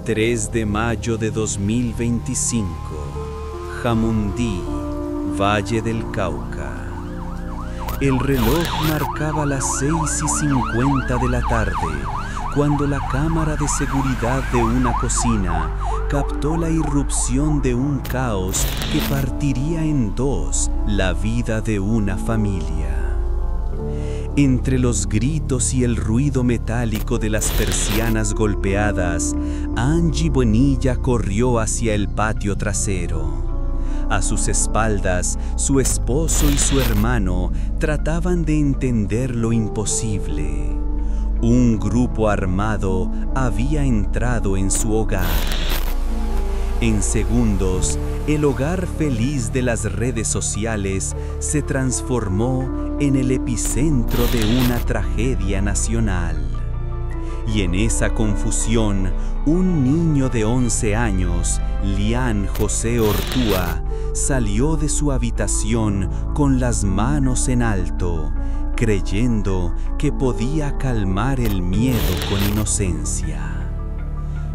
3 de mayo de 2025, Jamundí, Valle del Cauca. El reloj marcaba las 6:50 de la tarde, cuando la cámara de seguridad de una cocina captó la irrupción de un caos que partiría en dos la vida de una familia. Entre los gritos y el ruido metálico de las persianas golpeadas, Angie Bonilla corrió hacia el patio trasero. A sus espaldas, su esposo y su hermano trataban de entender lo imposible. Un grupo armado había entrado en su hogar. En segundos, el hogar feliz de las redes sociales se transformó en el epicentro de una tragedia nacional. Y en esa confusión, un niño de 11 años, Lian José Ortúa, salió de su habitación con las manos en alto, creyendo que podía calmar el miedo con inocencia.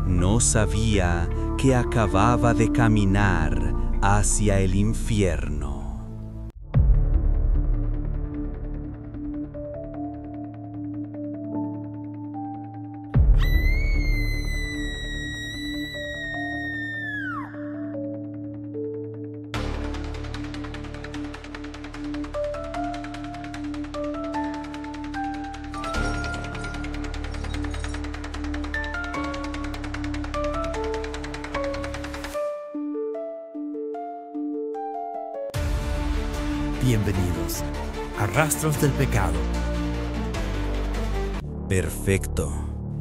No sabía que acababa de caminar hacia el infierno. Bienvenidos a Rastros del Pecado. Perfecto.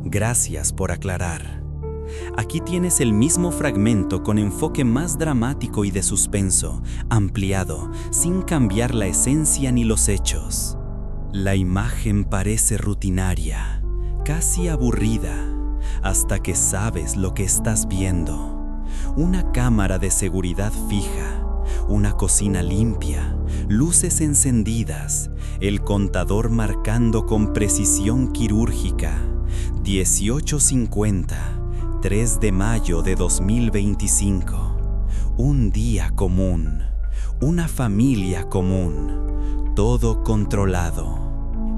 Gracias por aclarar. Aquí tienes el mismo fragmento con enfoque más dramático y de suspenso, ampliado, sin cambiar la esencia ni los hechos. La imagen parece rutinaria, casi aburrida, hasta que sabes lo que estás viendo. Una cámara de seguridad fija, una cocina limpia, luces encendidas, el contador marcando con precisión quirúrgica. 18:50, 3 de mayo de 2025. Un día común, una familia común, todo controlado.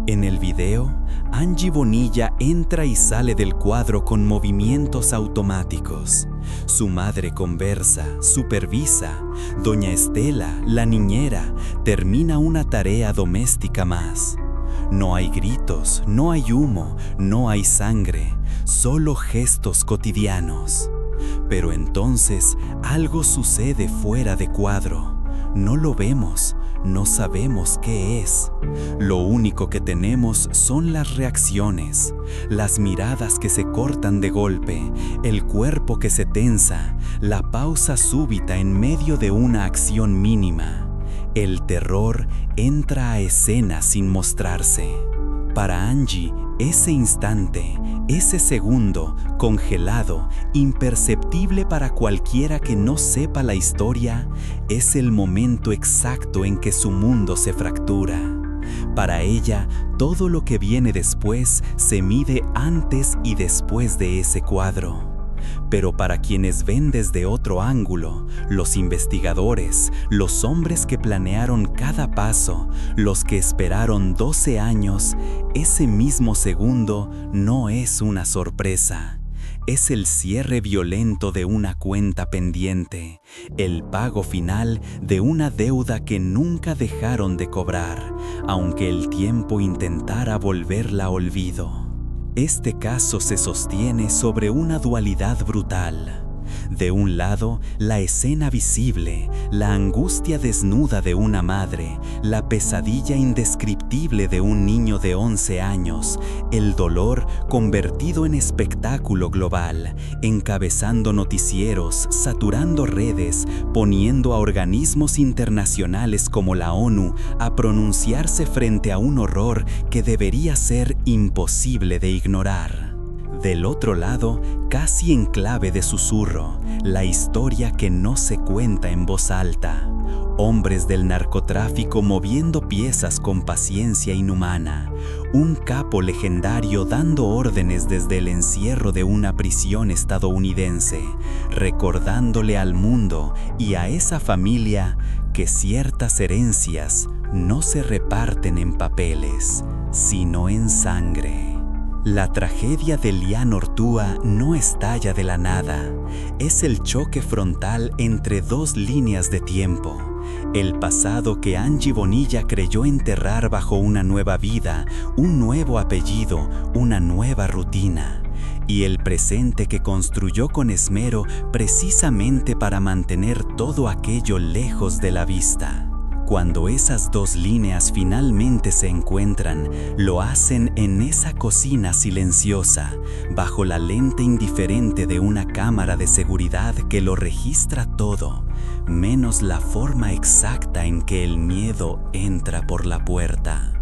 En el video, Angie Bonilla entra y sale del cuadro con movimientos automáticos. Su madre conversa, supervisa. Doña Estela, la niñera, termina una tarea doméstica más. No hay gritos, no hay humo, no hay sangre, solo gestos cotidianos. Pero entonces algo sucede fuera de cuadro. No lo vemos, no sabemos qué es. Lo único que tenemos son las reacciones, las miradas que se cortan de golpe, el cuerpo que se tensa, la pausa súbita en medio de una acción mínima. El terror entra a escena sin mostrarse. Para Angie, ese instante, ese segundo, congelado, imperceptible para cualquiera que no sepa la historia, es el momento exacto en que su mundo se fractura. Para ella, todo lo que viene después se mide antes y después de ese cuadro. Pero para quienes ven desde otro ángulo, los investigadores, los hombres que planearon cada paso, los que esperaron 12 años, ese mismo segundo no es una sorpresa. Es el cierre violento de una cuenta pendiente, el pago final de una deuda que nunca dejaron de cobrar, aunque el tiempo intentara volverla olvido. Este caso se sostiene sobre una dualidad brutal. De un lado, la escena visible, la angustia desnuda de una madre, la pesadilla indescriptible de un niño de 11 años, el dolor convertido en espectáculo global, encabezando noticieros, saturando redes, poniendo a organismos internacionales como la ONU a pronunciarse frente a un horror que debería ser imposible de ignorar. Del otro lado, casi en clave de susurro, la historia que no se cuenta en voz alta. hombres del narcotráfico moviendo piezas con paciencia inhumana, un capo legendario dando órdenes desde el encierro de una prisión estadounidense, recordándole al mundo y a esa familia que ciertas herencias no se reparten en papeles, sino en sangre. La tragedia de Lian Ortúa no estalla de la nada, es el choque frontal entre dos líneas de tiempo. El pasado que Angie Bonilla creyó enterrar bajo una nueva vida, un nuevo apellido, una nueva rutina. Y el presente que construyó con esmero precisamente para mantener todo aquello lejos de la vista. Cuando esas dos líneas finalmente se encuentran, lo hacen en esa cocina silenciosa, bajo la lente indiferente de una cámara de seguridad que lo registra todo, menos la forma exacta en que el miedo entra por la puerta.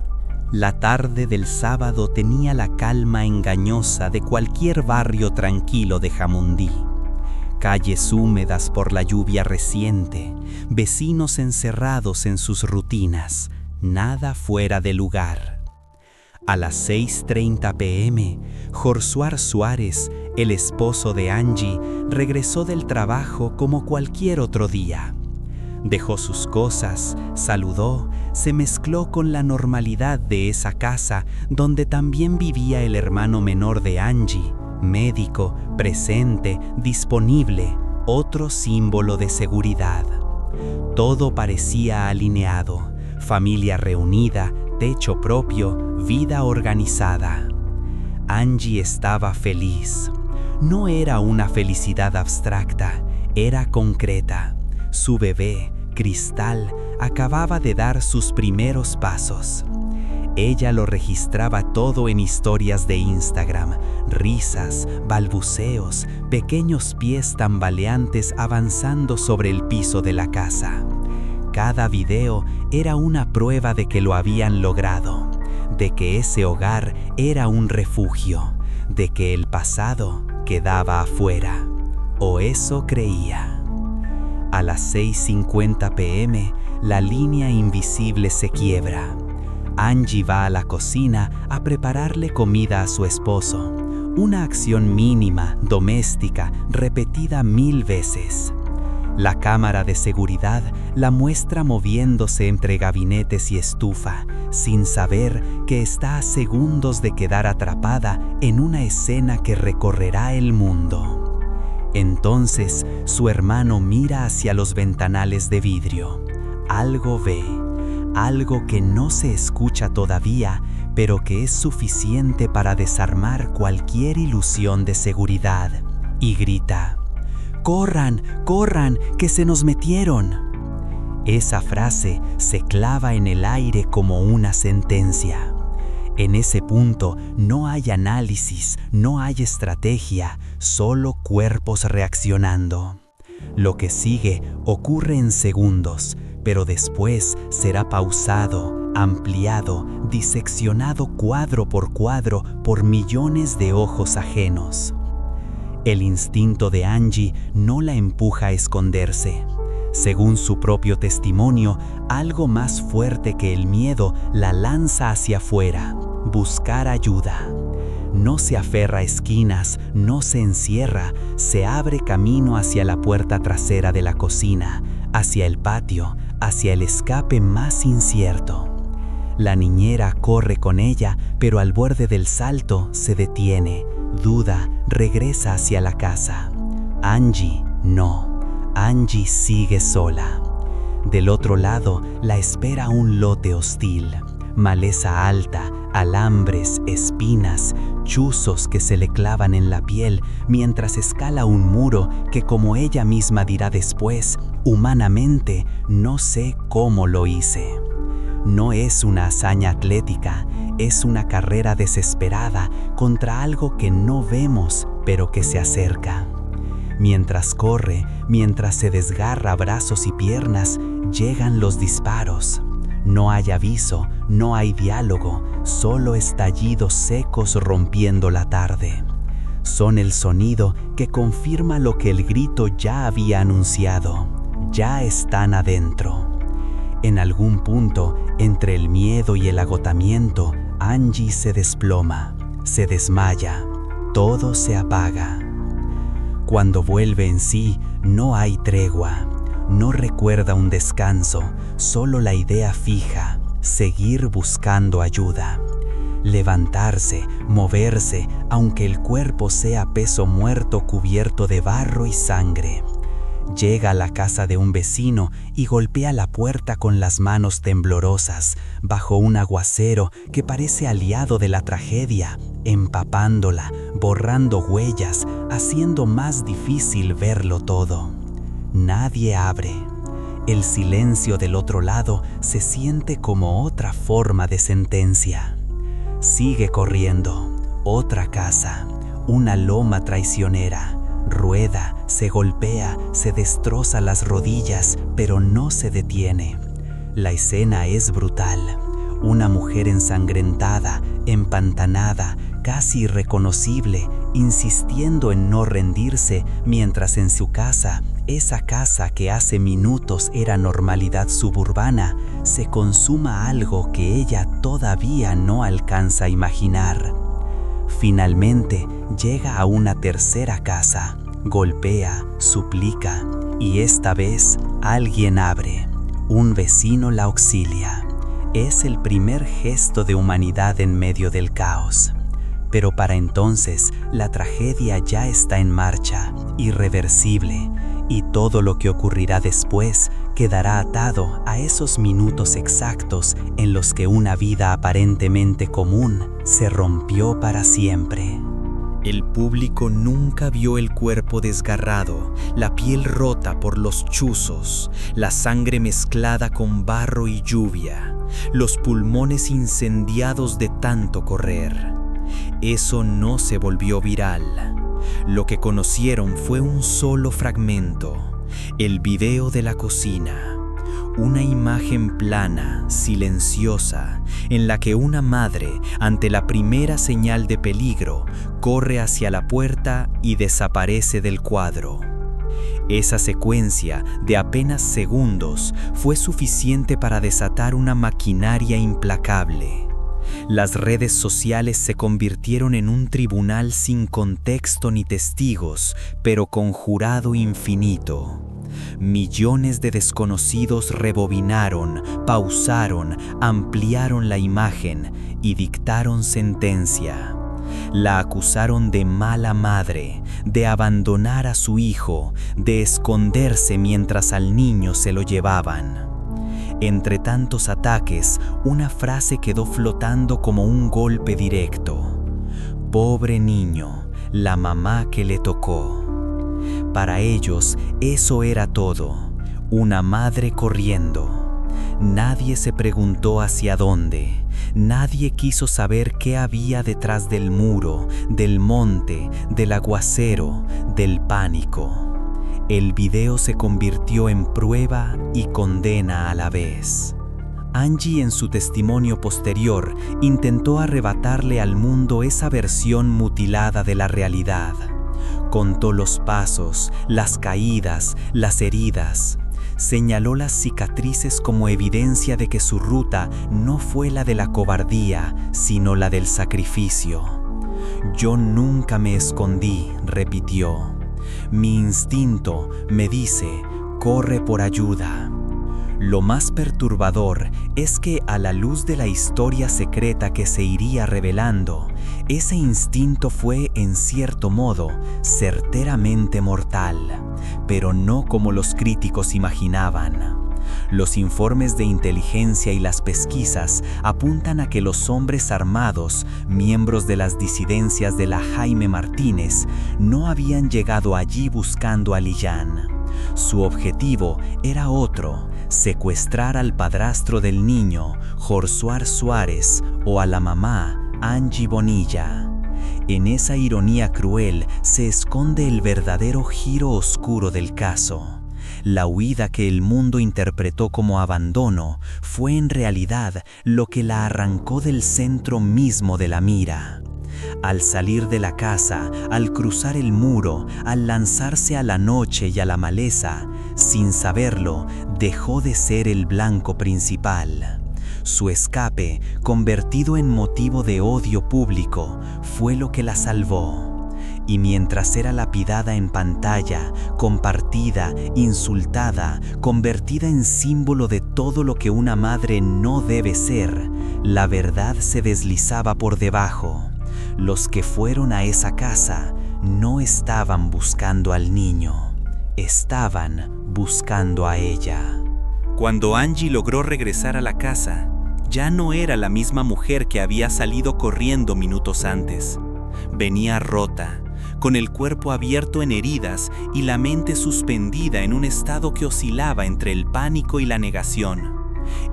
La tarde del sábado tenía la calma engañosa de cualquier barrio tranquilo de Jamundí. Calles húmedas por la lluvia reciente, vecinos encerrados en sus rutinas, nada fuera de lugar. A las 6:30 p.m., Josuar Suárez, el esposo de Angie, regresó del trabajo como cualquier otro día. Dejó sus cosas, saludó, se mezcló con la normalidad de esa casa donde también vivía el hermano menor de Angie, médico, presente, disponible, otro símbolo de seguridad. Todo parecía alineado, familia reunida, techo propio, vida organizada. Angie estaba feliz. No era una felicidad abstracta, era concreta. Su bebé, Cristal, acababa de dar sus primeros pasos. Ella lo registraba todo en historias de Instagram, risas, balbuceos, pequeños pies tambaleantes avanzando sobre el piso de la casa. Cada video era una prueba de que lo habían logrado, de que ese hogar era un refugio, de que el pasado quedaba afuera. O eso creía. A las 6:50 p.m., la línea invisible se quiebra. Angie va a la cocina a prepararle comida a su esposo. Una acción mínima, doméstica, repetida 1000 veces. La cámara de seguridad la muestra moviéndose entre gabinetes y estufa, sin saber que está a segundos de quedar atrapada en una escena que recorrerá el mundo. Entonces, su hermano mira hacia los ventanales de vidrio. Algo ve. Algo que no se escucha todavía, pero que es suficiente para desarmar cualquier ilusión de seguridad. Y grita: ¡Corran, corran, que se nos metieron! Esa frase se clava en el aire como una sentencia. En ese punto no hay análisis, no hay estrategia, solo cuerpos reaccionando. Lo que sigue ocurre en segundos, pero después será pausado, ampliado, diseccionado cuadro por cuadro por millones de ojos ajenos. El instinto de Angie no la empuja a esconderse. Según su propio testimonio, algo más fuerte que el miedo la lanza hacia afuera, buscar ayuda. No se aferra a esquinas, no se encierra, se abre camino hacia la puerta trasera de la cocina, hacia el patio, hacia el escape más incierto. La niñera corre con ella, pero al borde del salto se detiene, duda, regresa hacia la casa. Angie no. Angie sigue sola. Del otro lado la espera un lote hostil. Maleza alta, alambres, espinas, chuzos que se le clavan en la piel mientras escala un muro que, como ella misma dirá después, humanamente no sé cómo lo hice. No es una hazaña atlética, es una carrera desesperada contra algo que no vemos, pero que se acerca. Mientras corre, mientras se desgarra brazos y piernas, llegan los disparos. No hay aviso, no hay diálogo, solo estallidos secos rompiendo la tarde. Son el sonido que confirma lo que el grito ya había anunciado. Ya están adentro. En algún punto, entre el miedo y el agotamiento, Angie se desploma, se desmaya, todo se apaga. Cuando vuelve en sí, no hay tregua, no recuerda un descanso, solo la idea fija, seguir buscando ayuda. Levantarse, moverse, aunque el cuerpo sea peso muerto cubierto de barro y sangre. Llega a la casa de un vecino y golpea la puerta con las manos temblorosas, bajo un aguacero que parece aliado de la tragedia, empapándola, borrando huellas, haciendo más difícil verlo todo. Nadie abre. El silencio del otro lado se siente como otra forma de sentencia. Sigue corriendo. Otra casa. Una loma traicionera. Rueda, se golpea, se destroza las rodillas, pero no se detiene. La escena es brutal. Una mujer ensangrentada, empantanada, casi irreconocible, insistiendo en no rendirse, mientras en su casa, esa casa que hace minutos era normalidad suburbana, se consuma algo que ella todavía no alcanza a imaginar. Finalmente, llega a una tercera casa, golpea, suplica, y esta vez alguien abre. Un vecino la auxilia. Es el primer gesto de humanidad en medio del caos. Pero para entonces, la tragedia ya está en marcha, irreversible, y todo lo que ocurrirá después quedará atado a esos minutos exactos en los que una vida aparentemente común se rompió para siempre. El público nunca vio el cuerpo desgarrado, la piel rota por los chuzos, la sangre mezclada con barro y lluvia, los pulmones incendiados de tanto correr. Eso no se volvió viral. Lo que conocieron fue un solo fragmento, el video de la cocina. Una imagen plana, silenciosa, en la que una madre, ante la primera señal de peligro, corre hacia la puerta y desaparece del cuadro. Esa secuencia de apenas segundos fue suficiente para desatar una maquinaria implacable. Las redes sociales se convirtieron en un tribunal sin contexto ni testigos, pero con jurado infinito. Millones de desconocidos rebobinaron, pausaron, ampliaron la imagen y dictaron sentencia. La acusaron de mala madre, de abandonar a su hijo, de esconderse mientras al niño se lo llevaban. Entre tantos ataques, una frase quedó flotando como un golpe directo. Pobre niño, la mamá que le tocó. Para ellos, eso era todo, una madre corriendo. Nadie se preguntó hacia dónde, nadie quiso saber qué había detrás del muro, del monte, del aguacero, del pánico. El video se convirtió en prueba y condena a la vez. Angie, en su testimonio posterior, intentó arrebatarle al mundo esa versión mutilada de la realidad. Contó los pasos, las caídas, las heridas. Señaló las cicatrices como evidencia de que su ruta no fue la de la cobardía, sino la del sacrificio. Yo nunca me escondí, repitió. Mi instinto me dice, corre por ayuda. Lo más perturbador es que a la luz de la historia secreta que se iría revelando, ese instinto fue, en cierto modo, certeramente mortal, pero no como los críticos imaginaban. Los informes de inteligencia y las pesquisas apuntan a que los hombres armados, miembros de las disidencias de la Jaime Martínez, no habían llegado allí buscando a Lillán. Su objetivo era otro: secuestrar al padrastro del niño, Josuar Suárez, o a la mamá, Angie Bonilla. En esa ironía cruel se esconde el verdadero giro oscuro del caso. La huida que el mundo interpretó como abandono fue en realidad lo que la arrancó del centro mismo de la mira. Al salir de la casa, al cruzar el muro, al lanzarse a la noche y a la maleza, sin saberlo, dejó de ser el blanco principal. Su escape, convertido en motivo de odio público, fue lo que la salvó. Y mientras era lapidada en pantalla, compartida, insultada, convertida en símbolo de todo lo que una madre no debe ser, la verdad se deslizaba por debajo. Los que fueron a esa casa no estaban buscando al niño, estaban buscando a ella. Cuando Angie logró regresar a la casa, ya no era la misma mujer que había salido corriendo minutos antes. Venía rota, con el cuerpo abierto en heridas y la mente suspendida en un estado que oscilaba entre el pánico y la negación.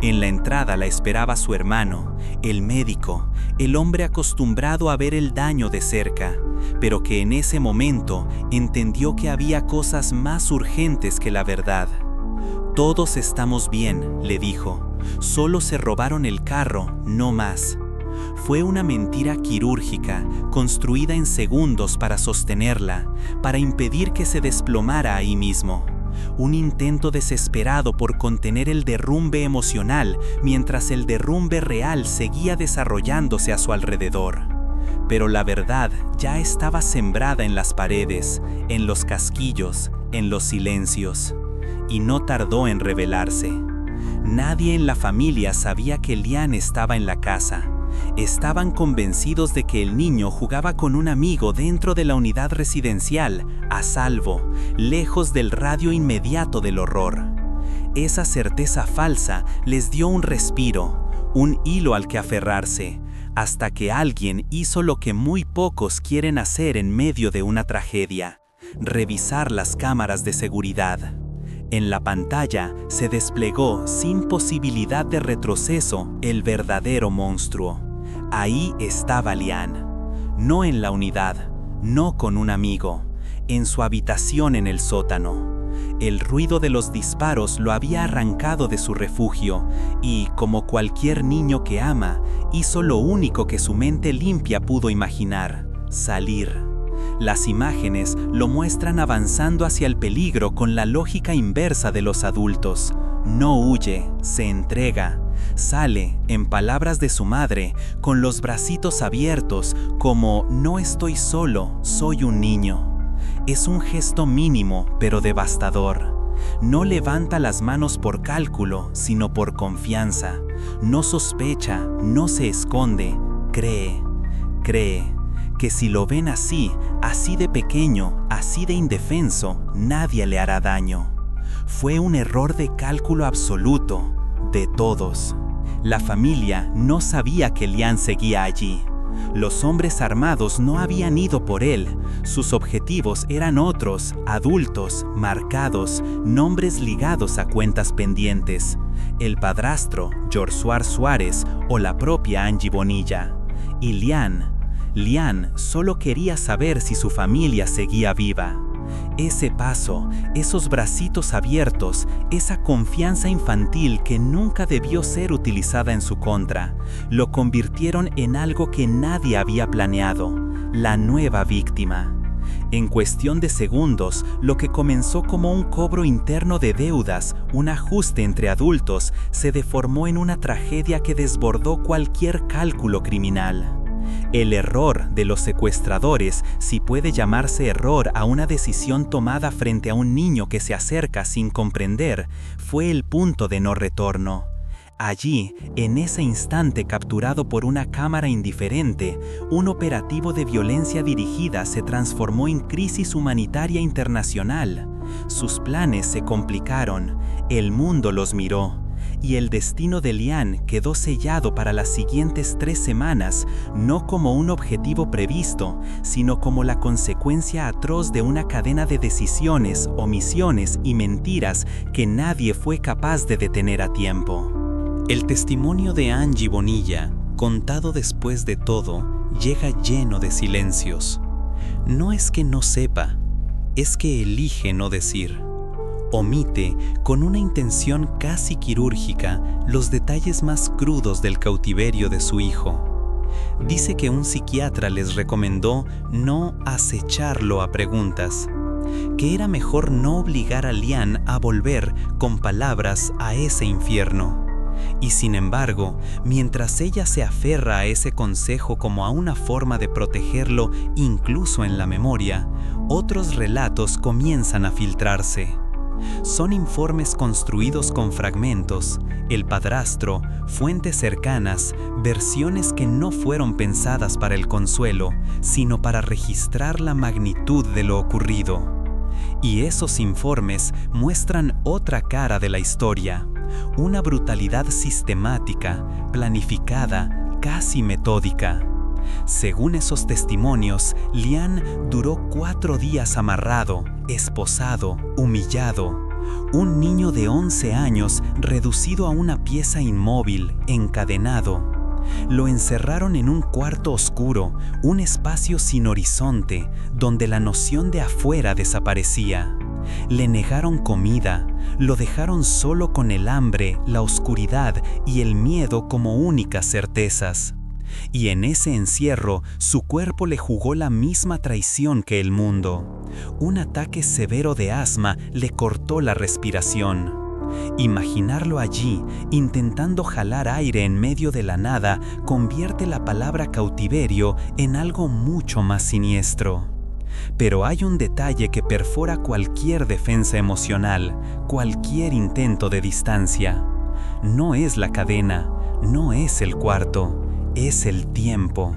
En la entrada la esperaba su hermano, el médico, el hombre acostumbrado a ver el daño de cerca, pero que en ese momento entendió que había cosas más urgentes que la verdad. «Todos estamos bien», le dijo. «Solo se robaron el carro, no más». Fue una mentira quirúrgica, construida en segundos para sostenerla, para impedir que se desplomara ahí mismo. Un intento desesperado por contener el derrumbe emocional, mientras el derrumbe real seguía desarrollándose a su alrededor. Pero la verdad ya estaba sembrada en las paredes, en los casquillos, en los silencios. Y no tardó en revelarse. Nadie en la familia sabía que Lian estaba en la casa. Estaban convencidos de que el niño jugaba con un amigo dentro de la unidad residencial, a salvo, lejos del radio inmediato del horror. Esa certeza falsa les dio un respiro, un hilo al que aferrarse, hasta que alguien hizo lo que muy pocos quieren hacer en medio de una tragedia: revisar las cámaras de seguridad. En la pantalla se desplegó sin posibilidad de retroceso el verdadero monstruo. Ahí estaba Lian. No en la unidad, no con un amigo, en su habitación en el sótano. El ruido de los disparos lo había arrancado de su refugio y, como cualquier niño que ama, hizo lo único que su mente limpia pudo imaginar: salir. Las imágenes lo muestran avanzando hacia el peligro con la lógica inversa de los adultos. No huye, se entrega. Sale, en palabras de su madre, con los bracitos abiertos, como «no estoy solo, soy un niño». Es un gesto mínimo, pero devastador. No levanta las manos por cálculo, sino por confianza. No sospecha, no se esconde, cree. Cree que si lo ven así de pequeño, así de indefenso, nadie le hará daño. Fue un error de cálculo absoluto, de todos. La familia no sabía que Lian seguía allí. Los hombres armados no habían ido por él. Sus objetivos eran otros, adultos, marcados, nombres ligados a cuentas pendientes. El padrastro, Josuar Suárez, o la propia Angie Bonilla. Y Lian solo quería saber si su familia seguía viva. Ese paso, esos bracitos abiertos, esa confianza infantil que nunca debió ser utilizada en su contra, lo convirtieron en algo que nadie había planeado: la nueva víctima. En cuestión de segundos, lo que comenzó como un cobro interno de deudas, un ajuste entre adultos, se deformó en una tragedia que desbordó cualquier cálculo criminal. El error de los secuestradores, si puede llamarse error a una decisión tomada frente a un niño que se acerca sin comprender, fue el punto de no retorno. Allí, en ese instante capturado por una cámara indiferente, un operativo de violencia dirigida se transformó en crisis humanitaria internacional. Sus planes se complicaron, el mundo los miró. Y el destino de Lian quedó sellado para las siguientes 3 semanas, no como un objetivo previsto, sino como la consecuencia atroz de una cadena de decisiones, omisiones y mentiras que nadie fue capaz de detener a tiempo. El testimonio de Angie Bonilla, contado después de todo, llega lleno de silencios. No es que no sepa, es que elige no decir. Omite, con una intención casi quirúrgica, los detalles más crudos del cautiverio de su hijo. Dice que un psiquiatra les recomendó no acecharlo a preguntas, que era mejor no obligar a Lian a volver con palabras a ese infierno. Y sin embargo, mientras ella se aferra a ese consejo como a una forma de protegerlo incluso en la memoria, otros relatos comienzan a filtrarse. Son informes construidos con fragmentos, el padrastro, fuentes cercanas, versiones que no fueron pensadas para el consuelo, sino para registrar la magnitud de lo ocurrido. Y esos informes muestran otra cara de la historia, una brutalidad sistemática, planificada, casi metódica. Según esos testimonios, Lian duró 4 días amarrado, esposado, humillado. Un niño de 11 años reducido a una pieza inmóvil, encadenado. Lo encerraron en un cuarto oscuro, un espacio sin horizonte, donde la noción de afuera desaparecía. Le negaron comida, lo dejaron solo con el hambre, la oscuridad y el miedo como únicas certezas. Y en ese encierro, su cuerpo le jugó la misma traición que el mundo. Un ataque severo de asma le cortó la respiración. Imaginarlo allí, intentando jalar aire en medio de la nada, convierte la palabra cautiverio en algo mucho más siniestro. Pero hay un detalle que perfora cualquier defensa emocional, cualquier intento de distancia. No es la cadena, no es el cuarto, es el tiempo.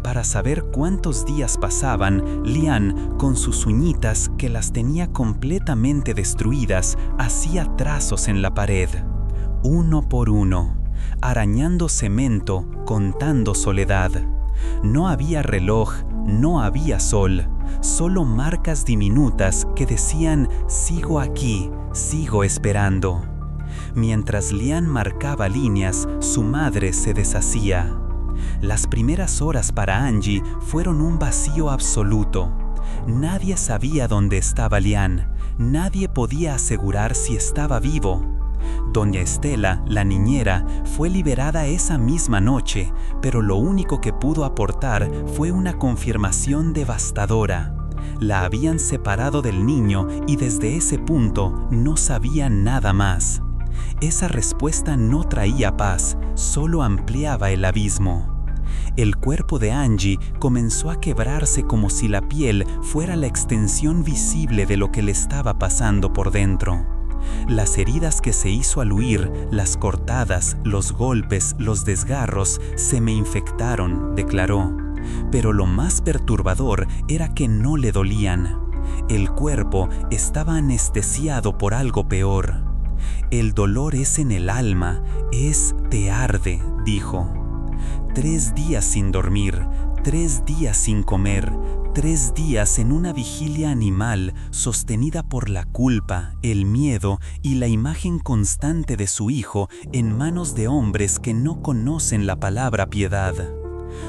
Para saber cuántos días pasaban, Lian, con sus uñitas que las tenía completamente destruidas, hacía trazos en la pared, uno por uno, arañando cemento, contando soledad. No había reloj, no había sol, solo marcas diminutas que decían «sigo aquí, sigo esperando». Mientras Lian marcaba líneas, su madre se deshacía. Las primeras horas para Angie fueron un vacío absoluto. Nadie sabía dónde estaba Lian, nadie podía asegurar si estaba vivo. Doña Estela, la niñera, fue liberada esa misma noche, pero lo único que pudo aportar fue una confirmación devastadora. La habían separado del niño y desde ese punto no sabían nada más. Esa respuesta no traía paz, solo ampliaba el abismo. El cuerpo de Angie comenzó a quebrarse como si la piel fuera la extensión visible de lo que le estaba pasando por dentro. Las heridas que se hizo al huir, las cortadas, los golpes, los desgarros, se me infectaron, declaró. Pero lo más perturbador era que no le dolían. El cuerpo estaba anestesiado por algo peor. El dolor es en el alma, te arde, dijo. 3 días sin dormir, 3 días sin comer, 3 días en una vigilia animal sostenida por la culpa, el miedo y la imagen constante de su hijo en manos de hombres que no conocen la palabra piedad.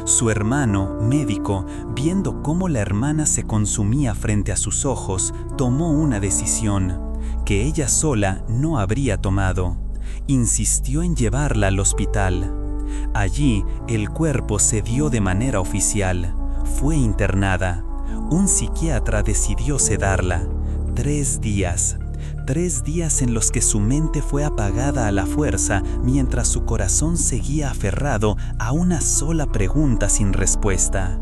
Su hermano, médico, viendo cómo la hermana se consumía frente a sus ojos, tomó una decisión que ella sola no habría tomado. Insistió en llevarla al hospital. Allí, el cuerpo se dio de manera oficial. Fue internada. Un psiquiatra decidió sedarla. 3 días. 3 días en los que su mente fue apagada a la fuerza mientras su corazón seguía aferrado a una sola pregunta sin respuesta.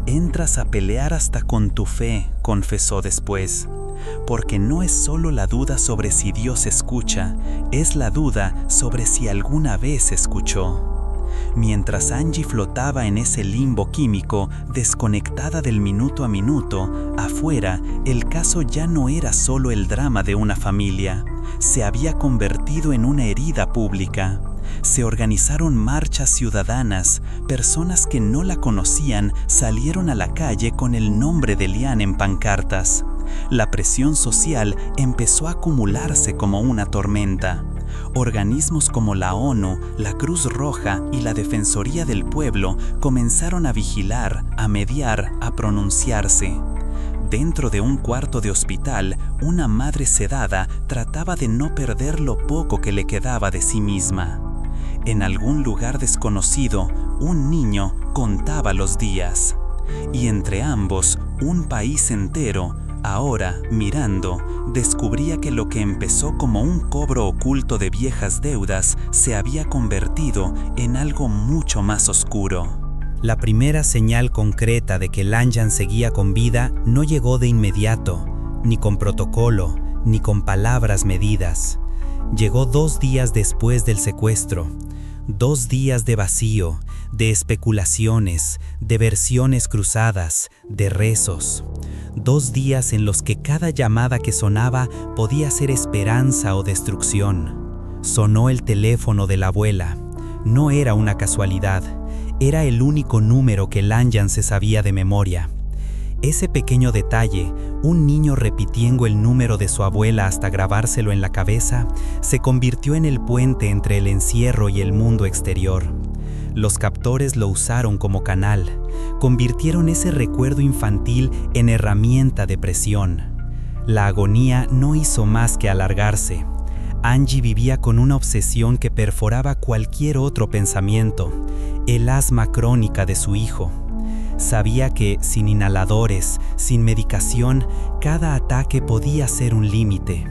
«Entras a pelear hasta con tu fe», confesó después. Porque no es solo la duda sobre si Dios escucha, es la duda sobre si alguna vez escuchó. Mientras Angie flotaba en ese limbo químico, desconectada del minuto a minuto, afuera, el caso ya no era solo el drama de una familia. Se había convertido en una herida pública. Se organizaron marchas ciudadanas, personas que no la conocían salieron a la calle con el nombre de Lian en pancartas. La presión social empezó a acumularse como una tormenta. Organismos como la ONU, la Cruz Roja y la Defensoría del Pueblo comenzaron a vigilar, a mediar, a pronunciarse. Dentro de un cuarto de hospital, una madre sedada trataba de no perder lo poco que le quedaba de sí misma. En algún lugar desconocido, un niño contaba los días. Y entre ambos, un país entero, ahora, mirando, descubría que lo que empezó como un cobro oculto de viejas deudas se había convertido en algo mucho más oscuro. La primera señal concreta de que Lanjan seguía con vida no llegó de inmediato, ni con protocolo, ni con palabras medidas. Llegó 2 días después del secuestro. 2 días de vacío, de especulaciones, de versiones cruzadas, de rezos. 2 días en los que cada llamada que sonaba podía ser esperanza o destrucción. Sonó el teléfono de la abuela. No era una casualidad. Era el único número que Lanjan se sabía de memoria. Ese pequeño detalle, un niño repitiendo el número de su abuela hasta grabárselo en la cabeza, se convirtió en el puente entre el encierro y el mundo exterior. Los captores lo usaron como canal, convirtieron ese recuerdo infantil en herramienta de presión. La agonía no hizo más que alargarse. Angie vivía con una obsesión que perforaba cualquier otro pensamiento, el asma crónica de su hijo. Sabía que, sin inhaladores, sin medicación, cada ataque podía ser un límite.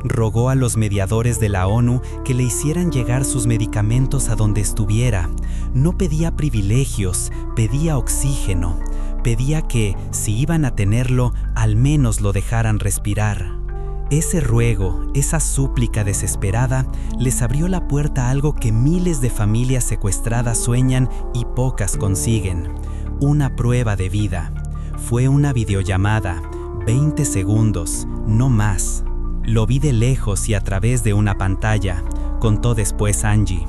Rogó a los mediadores de la ONU que le hicieran llegar sus medicamentos a donde estuviera. No pedía privilegios, pedía oxígeno. Pedía que, si iban a tenerlo, al menos lo dejaran respirar. Ese ruego, esa súplica desesperada, les abrió la puerta a algo que miles de familias secuestradas sueñan y pocas consiguen. Una prueba de vida. Fue una videollamada, 20 segundos, no más. Lo vi de lejos y a través de una pantalla, contó después Angie.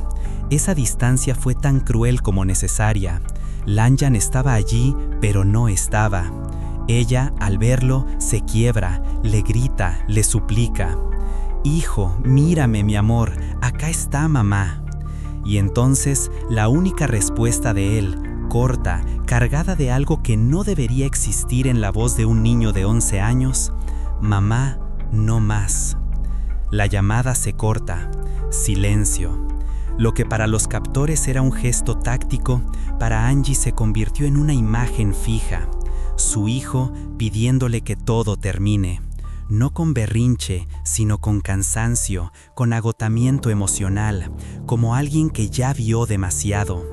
Esa distancia fue tan cruel como necesaria. Lanjan estaba allí, pero no estaba. Ella, al verlo, se quiebra, le grita, le suplica. «Hijo, mírame, mi amor, acá está mamá». Y entonces, la única respuesta de él, corta, cargada de algo que no debería existir en la voz de un niño de 11 años, «Mamá, no más». La llamada se corta. Silencio. Lo que para los captores era un gesto táctico, para Angie se convirtió en una imagen fija. Su hijo pidiéndole que todo termine. No con berrinche, sino con cansancio, con agotamiento emocional, como alguien que ya vio demasiado.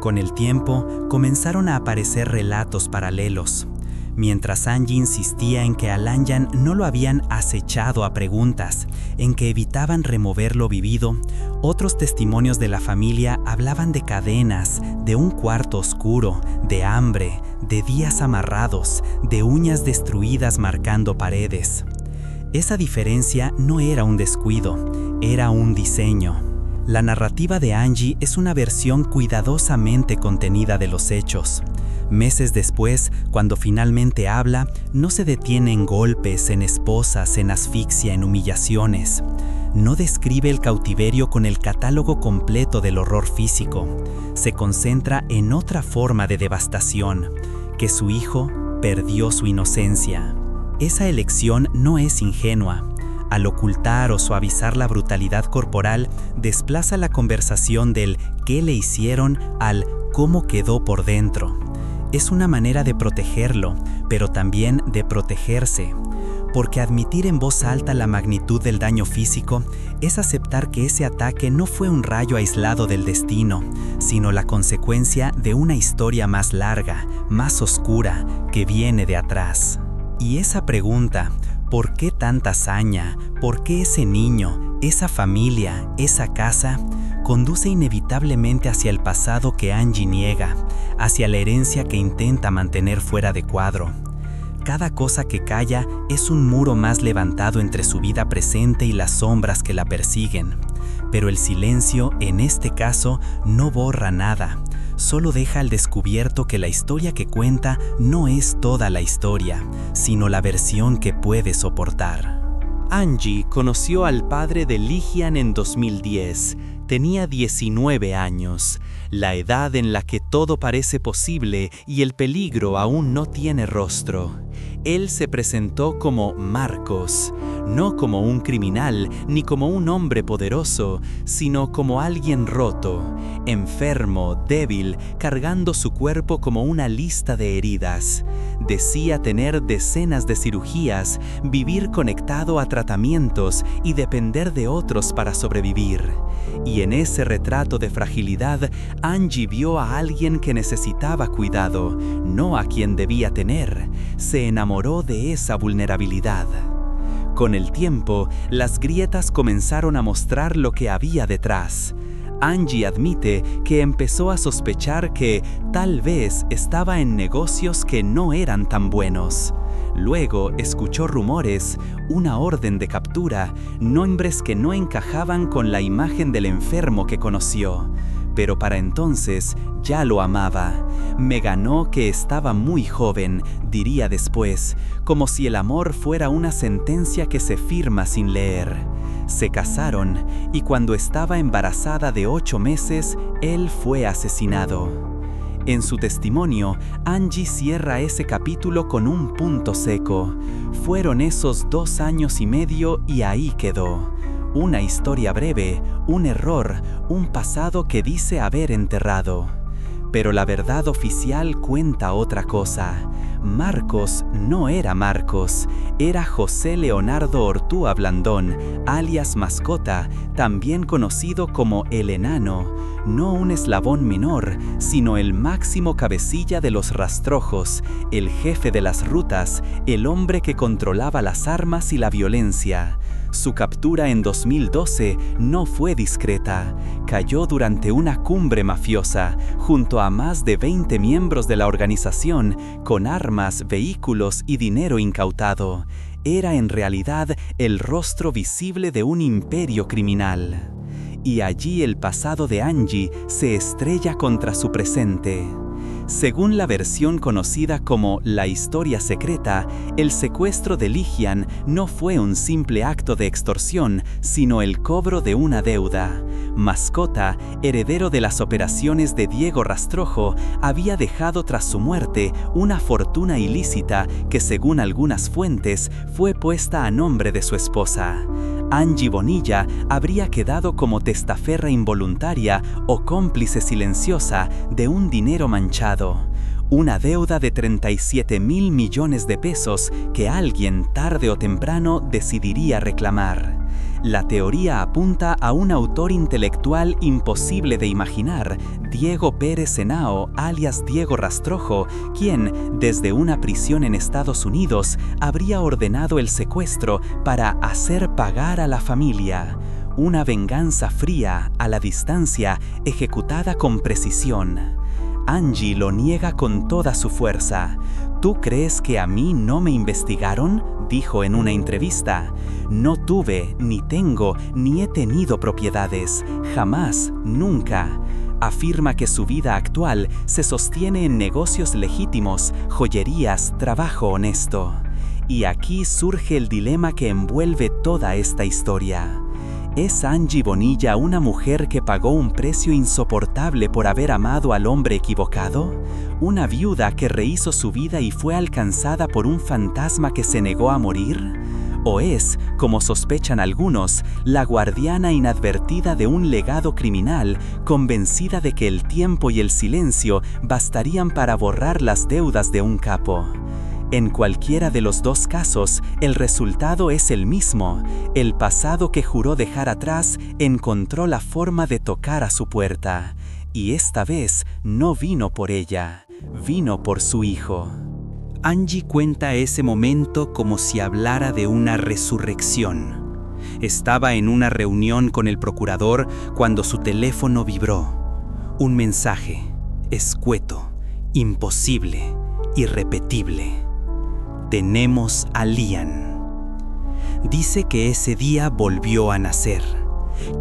Con el tiempo, comenzaron a aparecer relatos paralelos. Mientras Angie insistía en que a Lanjan no lo habían acechado a preguntas, en que evitaban remover lo vivido, otros testimonios de la familia hablaban de cadenas, de un cuarto oscuro, de hambre, de días amarrados, de uñas destruidas marcando paredes. Esa diferencia no era un descuido, era un diseño. La narrativa de Angie es una versión cuidadosamente contenida de los hechos. Meses después, cuando finalmente habla, no se detiene en golpes, en esposas, en asfixia, en humillaciones. No describe el cautiverio con el catálogo completo del horror físico. Se concentra en otra forma de devastación, que su hijo perdió su inocencia. Esa elección no es ingenua. Al ocultar o suavizar la brutalidad corporal, desplaza la conversación del «qué le hicieron» al «cómo quedó por dentro». Es una manera de protegerlo, pero también de protegerse. Porque admitir en voz alta la magnitud del daño físico es aceptar que ese ataque no fue un rayo aislado del destino, sino la consecuencia de una historia más larga, más oscura, que viene de atrás. Y esa pregunta, ¿por qué tanta hazaña? ¿Por qué ese niño, esa familia, esa casa? Conduce inevitablemente hacia el pasado que Angie niega, hacia la herencia que intenta mantener fuera de cuadro. Cada cosa que calla es un muro más levantado entre su vida presente y las sombras que la persiguen. Pero el silencio, en este caso, no borra nada, solo deja al descubierto que la historia que cuenta no es toda la historia, sino la versión que puede soportar. Angie conoció al padre de Ligian en 2010. Tenía 19 años, la edad en la que todo parece posible y el peligro aún no tiene rostro. Él se presentó como Marcos. no como un criminal ni como un hombre poderoso, sino como alguien roto, enfermo, débil, cargando su cuerpo como una lista de heridas. Decía tener decenas de cirugías, vivir conectado a tratamientos y depender de otros para sobrevivir. Y en ese retrato de fragilidad, Angie vio a alguien que necesitaba cuidado, no a quien debía tener. Se enamoró de esa vulnerabilidad. Con el tiempo, las grietas comenzaron a mostrar lo que había detrás. Angie admite que empezó a sospechar que tal vez estaba en negocios que no eran tan buenos. Luego escuchó rumores, una orden de captura, nombres que no encajaban con la imagen del enfermo que conoció. Pero para entonces ya lo amaba. Me ganó que estaba muy joven, diría después, como si el amor fuera una sentencia que se firma sin leer. Se casaron y cuando estaba embarazada de 8 meses, él fue asesinado. En su testimonio, Angie cierra ese capítulo con un punto seco. Fueron esos 2 años y medio y ahí quedó. Una historia breve, un error, un pasado que dice haber enterrado. Pero la verdad oficial cuenta otra cosa. Marcos no era Marcos, era José Leonardo Ortúa Blandón, alias Mascota, también conocido como El Enano, no un eslabón menor, sino el máximo cabecilla de los rastrojos, el jefe de las rutas, el hombre que controlaba las armas y la violencia. Su captura en 2012 no fue discreta. Cayó durante una cumbre mafiosa, junto a más de 20 miembros de la organización, con armas, vehículos y dinero incautado. Era en realidad el rostro visible de un imperio criminal. Y allí el pasado de Angie se estrella contra su presente. Según la versión conocida como la historia secreta, el secuestro de Ligian no fue un simple acto de extorsión, sino el cobro de una deuda. Mascota, heredero de las operaciones de Diego Rastrojo, había dejado tras su muerte una fortuna ilícita que, según algunas fuentes, fue puesta a nombre de su esposa. Angie Bonilla habría quedado como testaferra involuntaria o cómplice silenciosa de un dinero manchado. Una deuda de 37.000 millones de pesos que alguien tarde o temprano decidiría reclamar. La teoría apunta a un autor intelectual imposible de imaginar, Diego Pérez Henao, alias Diego Rastrojo, quien, desde una prisión en Estados Unidos, habría ordenado el secuestro para hacer pagar a la familia. Una venganza fría, a la distancia, ejecutada con precisión. Angie lo niega con toda su fuerza. ¿Tú crees que a mí no me investigaron?, dijo en una entrevista. No tuve, ni tengo, ni he tenido propiedades. Jamás, nunca. Afirma que su vida actual se sostiene en negocios legítimos, joyerías, trabajo honesto. Y aquí surge el dilema que envuelve toda esta historia. ¿Es Angie Bonilla una mujer que pagó un precio insoportable por haber amado al hombre equivocado? ¿Una viuda que rehizo su vida y fue alcanzada por un fantasma que se negó a morir? ¿O es, como sospechan algunos, la guardiana inadvertida de un legado criminal, convencida de que el tiempo y el silencio bastarían para borrar las deudas de un capo? En cualquiera de los dos casos, el resultado es el mismo. El pasado que juró dejar atrás encontró la forma de tocar a su puerta. Y esta vez no vino por ella, vino por su hijo. Angie cuenta ese momento como si hablara de una resurrección. Estaba en una reunión con el procurador cuando su teléfono vibró. Un mensaje, escueto, imposible, irrepetible. Tenemos a Lian. Dice que ese día volvió a nacer,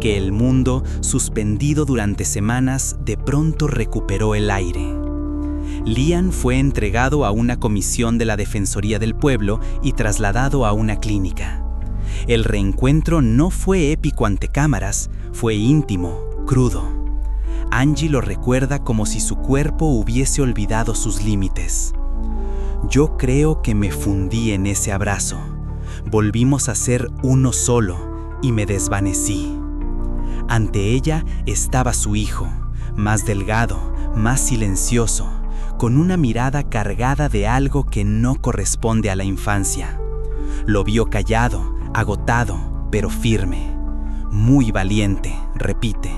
que el mundo, suspendido durante semanas, de pronto recuperó el aire. Lian fue entregado a una comisión de la Defensoría del Pueblo y trasladado a una clínica. El reencuentro no fue épico ante cámaras, fue íntimo, crudo. Angie lo recuerda como si su cuerpo hubiese olvidado sus límites. Yo creo que me fundí en ese abrazo. Volvimos a ser uno solo y me desvanecí. Ante ella estaba su hijo, más delgado, más silencioso, con una mirada cargada de algo que no corresponde a la infancia. Lo vio callado, agotado, pero firme. Muy valiente, repite,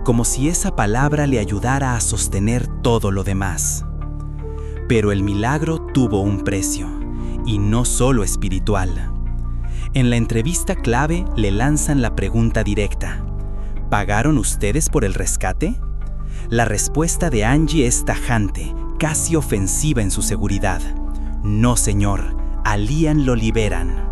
como si esa palabra le ayudara a sostener todo lo demás. Pero el milagro tuvo un precio, y no solo espiritual. En la entrevista clave le lanzan la pregunta directa: ¿pagaron ustedes por el rescate? La respuesta de Angie es tajante, casi ofensiva en su seguridad. No, señor, a Lian lo liberan.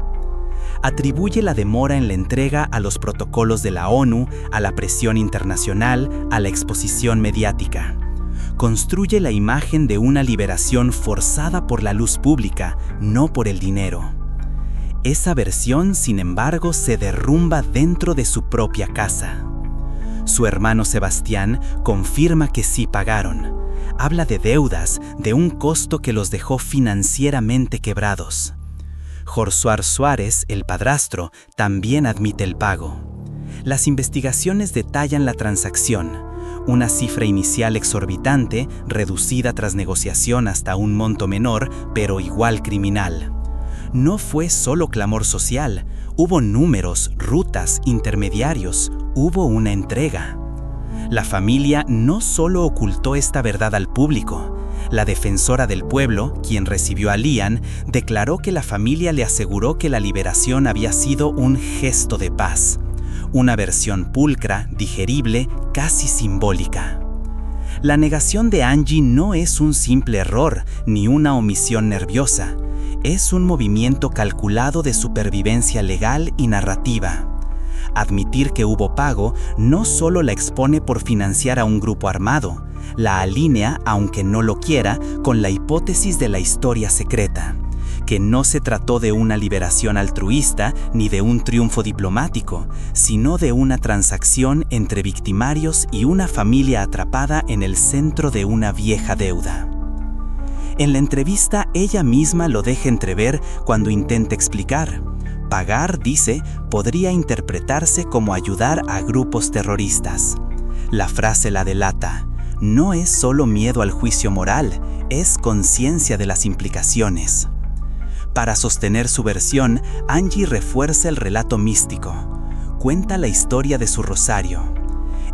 Atribuye la demora en la entrega a los protocolos de la ONU, a la presión internacional, a la exposición mediática. Construye la imagen de una liberación forzada por la luz pública, no por el dinero. Esa versión, sin embargo, se derrumba dentro de su propia casa. Su hermano Sebastián confirma que sí pagaron. Habla de deudas, de un costo que los dejó financieramente quebrados. Josuar Suárez, el padrastro, también admite el pago. Las investigaciones detallan la transacción, una cifra inicial exorbitante, reducida tras negociación hasta un monto menor, pero igual criminal. No fue solo clamor social, hubo números, rutas, intermediarios, hubo una entrega. La familia no solo ocultó esta verdad al público. La defensora del pueblo, quien recibió a Lian, declaró que la familia le aseguró que la liberación había sido un gesto de paz, una versión pulcra, digerible, casi simbólica. La negación de Angie no es un simple error ni una omisión nerviosa, es un movimiento calculado de supervivencia legal y narrativa. Admitir que hubo pago no solo la expone por financiar a un grupo armado, la alinea, aunque no lo quiera, con la hipótesis de la historia secreta, que no se trató de una liberación altruista ni de un triunfo diplomático, sino de una transacción entre victimarios y una familia atrapada en el centro de una vieja deuda. En la entrevista ella misma lo deja entrever cuando intenta explicar. Pagar, dice, podría interpretarse como ayudar a grupos terroristas. La frase la delata. No es solo miedo al juicio moral, es conciencia de las implicaciones. Para sostener su versión, Angie refuerza el relato místico. Cuenta la historia de su rosario.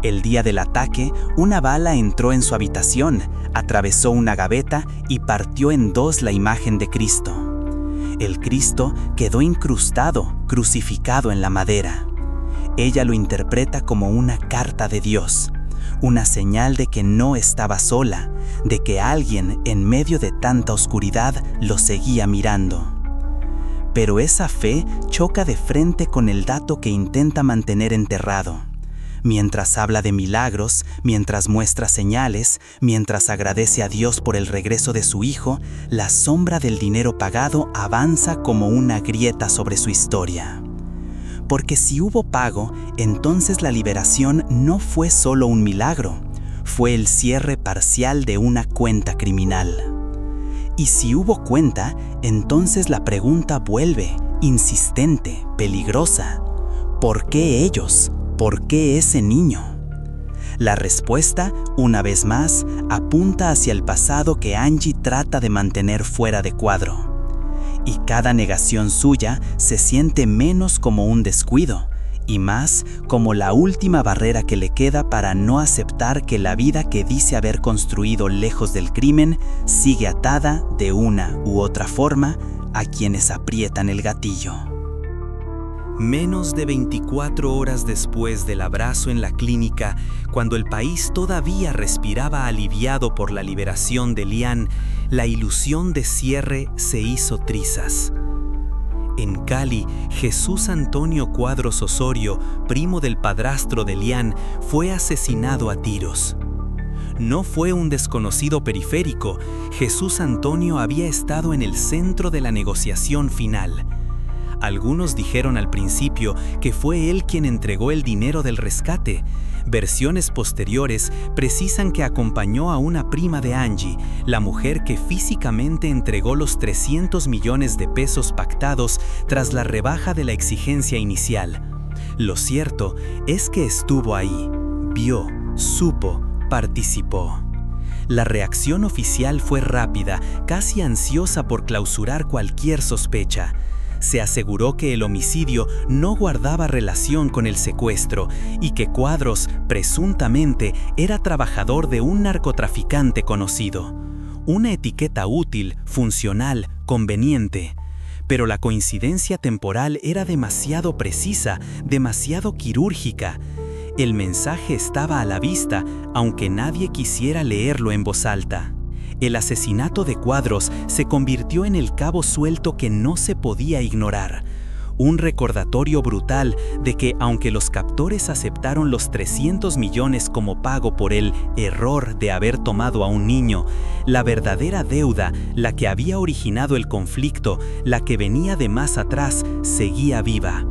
El día del ataque, una bala entró en su habitación, atravesó una gaveta y partió en dos la imagen de Cristo. El Cristo quedó incrustado, crucificado en la madera. Ella lo interpreta como una carta de Dios, una señal de que no estaba sola, de que alguien en medio de tanta oscuridad lo seguía mirando. Pero esa fe choca de frente con el dato que intenta mantener enterrado. Mientras habla de milagros, mientras muestra señales, mientras agradece a Dios por el regreso de su hijo, la sombra del dinero pagado avanza como una grieta sobre su historia. Porque si hubo pago, entonces la liberación no fue solo un milagro, fue el cierre parcial de una cuenta criminal. Y si hubo cuenta, entonces la pregunta vuelve, insistente, peligrosa. ¿Por qué ellos? ¿Por qué ese niño? La respuesta, una vez más, apunta hacia el pasado que Angie trata de mantener fuera de cuadro. Y cada negación suya se siente menos como un descuido y más como la última barrera que le queda para no aceptar que la vida que dice haber construido lejos del crimen sigue atada de una u otra forma a quienes aprietan el gatillo. Menos de 24 horas después del abrazo en la clínica, cuando el país todavía respiraba aliviado por la liberación de Lian, la ilusión de cierre se hizo trizas. En Cali, Jesús Antonio Cuadros Osorio, primo del padrastro de Lian, fue asesinado a tiros. No fue un desconocido periférico, Jesús Antonio había estado en el centro de la negociación final. Algunos dijeron al principio que fue él quien entregó el dinero del rescate, Versiones posteriores precisan que acompañó a una prima de Angie, la mujer que físicamente entregó los 300 millones de pesos pactados tras la rebaja de la exigencia inicial. Lo cierto es que estuvo ahí, vio, supo, participó. La reacción oficial fue rápida, casi ansiosa por clausurar cualquier sospecha. Se aseguró que el homicidio no guardaba relación con el secuestro y que Cuadros, presuntamente, era trabajador de un narcotraficante conocido. Una etiqueta útil, funcional, conveniente. Pero la coincidencia temporal era demasiado precisa, demasiado quirúrgica. El mensaje estaba a la vista, aunque nadie quisiera leerlo en voz alta. El asesinato de Cuadros se convirtió en el cabo suelto que no se podía ignorar. Un recordatorio brutal de que, aunque los captores aceptaron los 300 millones como pago por el error de haber tomado a un niño, la verdadera deuda, la que había originado el conflicto, la que venía de más atrás, seguía viva.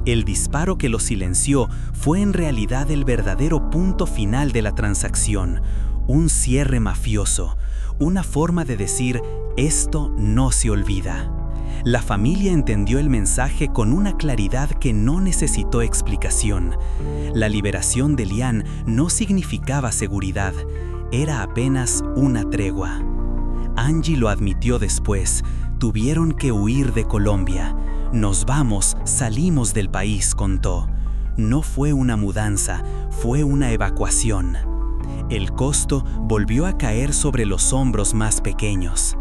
El disparo que lo silenció fue en realidad el verdadero punto final de la transacción, un cierre mafioso, una forma de decir, esto no se olvida. La familia entendió el mensaje con una claridad que no necesitó explicación. La liberación de Lian no significaba seguridad, era apenas una tregua. Angie lo admitió después, tuvieron que huir de Colombia. Nos vamos, salimos del país, contó. No fue una mudanza, fue una evacuación. El costo volvió a caer sobre los hombros más pequeños.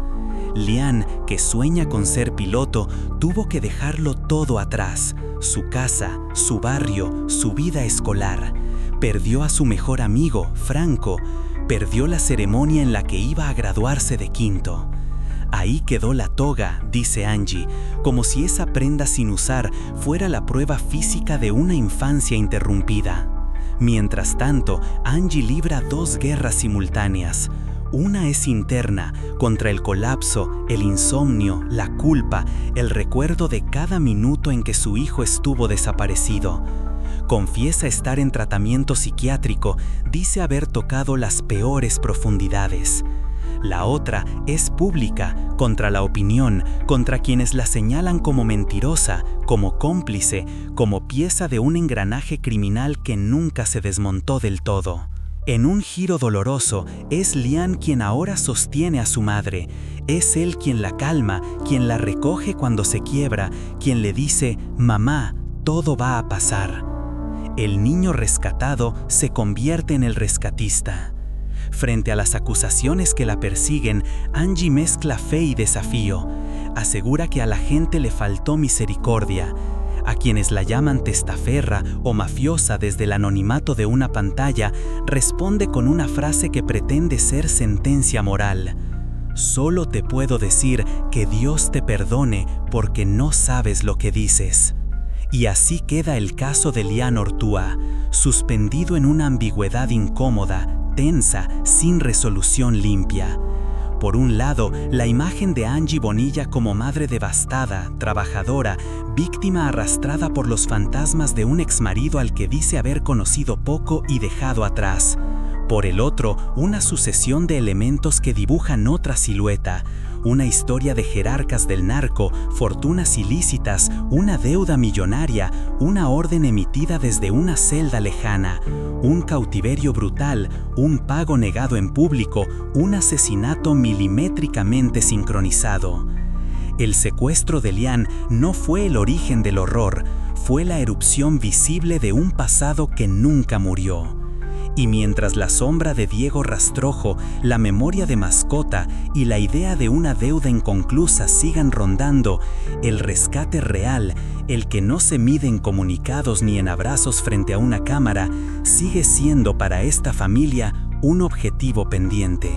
Lian, que sueña con ser piloto, tuvo que dejarlo todo atrás, su casa, su barrio, su vida escolar. Perdió a su mejor amigo, Franco, perdió la ceremonia en la que iba a graduarse de quinto. Ahí quedó la toga, dice Angie, como si esa prenda sin usar fuera la prueba física de una infancia interrumpida. Mientras tanto, Angie libra dos guerras simultáneas. Una es interna, contra el colapso, el insomnio, la culpa, el recuerdo de cada minuto en que su hijo estuvo desaparecido. Confiesa estar en tratamiento psiquiátrico, dice haber tocado las peores profundidades. La otra es pública, contra la opinión, contra quienes la señalan como mentirosa, como cómplice, como pieza de un engranaje criminal que nunca se desmontó del todo. En un giro doloroso, es Lian quien ahora sostiene a su madre. Es él quien la calma, quien la recoge cuando se quiebra, quien le dice, «Mamá, todo va a pasar». El niño rescatado se convierte en el rescatista. Frente a las acusaciones que la persiguen, Angie mezcla fe y desafío. Asegura que a la gente le faltó misericordia. A quienes la llaman testaferra o mafiosa desde el anonimato de una pantalla, responde con una frase que pretende ser sentencia moral. Solo te puedo decir que Dios te perdone porque no sabes lo que dices. Y así queda el caso de Lian Ortúa, suspendido en una ambigüedad incómoda, tensa, sin resolución limpia. Por un lado, la imagen de Angie Bonilla como madre devastada, trabajadora, víctima arrastrada por los fantasmas de un exmarido al que dice haber conocido poco y dejado atrás. Por el otro, una sucesión de elementos que dibujan otra silueta, una historia de jerarcas del narco, fortunas ilícitas, una deuda millonaria, una orden emitida desde una celda lejana, un cautiverio brutal, un pago negado en público, un asesinato milimétricamente sincronizado. El secuestro de Lian no fue el origen del horror, fue la erupción visible de un pasado que nunca murió. Y mientras la sombra de Diego Rastrojo, la memoria de mascota y la idea de una deuda inconclusa sigan rondando, el rescate real, el que no se mide en comunicados ni en abrazos frente a una cámara, sigue siendo para esta familia un objetivo pendiente.